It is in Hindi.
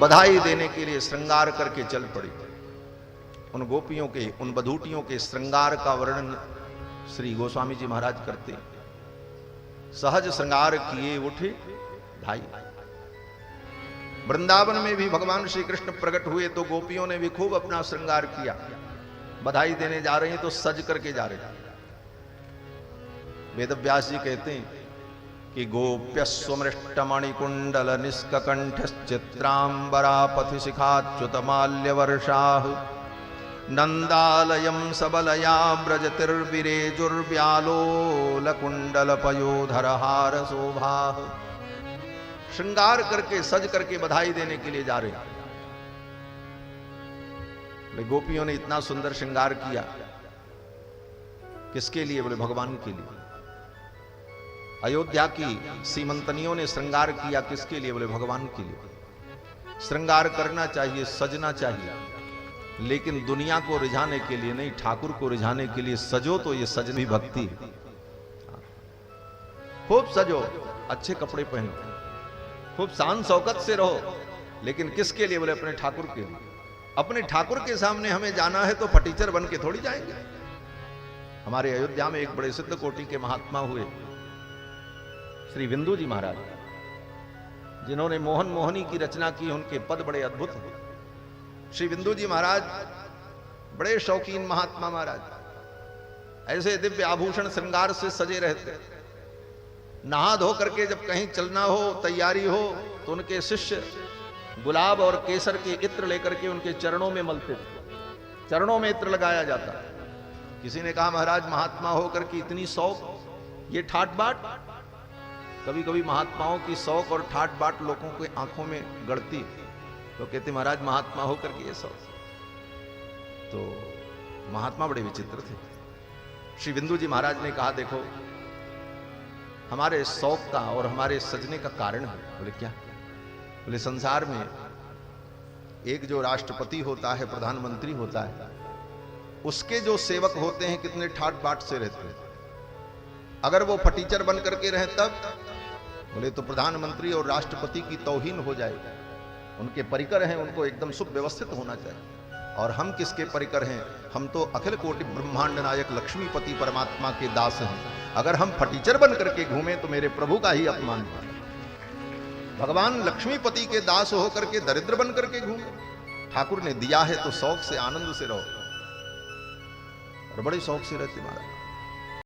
बधाई देने के लिए श्रृंगार करके चल पड़ी। उन गोपियों के, उन बधूटियों के श्रृंगार का वर्णन श्री गोस्वामी जी महाराज करते। सहज श्रृंगार किए उठे धाई। वृंदावन में भी भगवान श्री कृष्ण प्रकट हुए तो गोपियों ने भी खूब अपना श्रृंगार किया। बधाई देने जा रहे हैं तो सज करके जा रहे हैं। वेदव्यास जी कहते हैं कि गोप्यस्वमृष्टमणिकुंडल निष्ककंठश्चित्रांबरा पथि शिखाच्युतमाल्यवर्षाः नंदालयं सबलया ब्रजतिर्विरेजुर्व्यालोलकुंडलपयोधरहार शोभाः। श्रृंगार करके सज करके बधाई देने के लिए जा रहे हैं। गोपियों ने इतना सुंदर श्रृंगार किया, किसके लिए? बोले भगवान के लिए। अयोध्या की सीमंतनियों ने श्रृंगार किया, किसके लिए? बोले भगवान के लिए। श्रृंगार करना चाहिए, सजना चाहिए, लेकिन दुनिया को रिझाने के लिए नहीं, ठाकुर को रिझाने के लिए सजो। तो ये सजनी भक्ति है। खूब सजो, अच्छे कपड़े पहनो, खूब शान शौकत से रहो, लेकिन किसके लिए? बोले अपने ठाकुर के लिए। अपने ठाकुर के सामने हमें जाना है तो फटीचर बन के थोड़ी जाएंगे। हमारे अयोध्या में एक बड़े सिद्ध कोटि के महात्मा हुए श्री विंदु जी महाराज, जिन्होंने मोहन मोहनी की रचना की। उनके पद बड़े अद्भुत हैं। श्री विंदु जी महाराज बड़े शौकीन महात्मा महाराज, ऐसे दिव्य आभूषण श्रृंगार से सजे रहते। नहा धो करके जब कहीं चलना हो, तैयारी हो, तो उनके शिष्य गुलाब और केसर के इत्र लेकर के उनके चरणों में मलते थे। चरणों में इत्र लगाया जाता। किसी ने कहा महाराज महात्मा होकर के इतनी शौक, ये ठाट बाट। कभी कभी महात्माओं की शौक और ठाट बाट लोगों के आंखों में गड़ती, तो कहते महाराज महात्मा होकर के ये शौक। तो महात्मा बड़े विचित्र थे। श्री विंदु जी महाराज ने कहा देखो, हमारे शौक का और हमारे सजने का कारण है। बोले क्या? बोले संसार में एक जो राष्ट्रपति होता है, प्रधानमंत्री होता है, उसके जो सेवक होते हैं कितने ठाट बाट से रहते हैं। अगर वो फटीचर बन करके रहे तब, बोले तो प्रधानमंत्री और राष्ट्रपति की तौहीन हो जाएगी। उनके परिकर हैं, उनको एकदम सुव्यवस्थित होना चाहिए। और हम किसके परिकर हैं? हम तो अखिल कोटि ब्रह्मांड नायक लक्ष्मीपति परमात्मा के दास हैं। अगर हम फटीचर बन करके घूमें तो मेरे प्रभु का ही अपमान है। भगवान लक्ष्मीपति के दास होकर के दरिद्र बन करके घूमे। ठाकुर ने दिया है तो शौक से, आनंद से रहो। और बड़े शौक से रहते महाराज।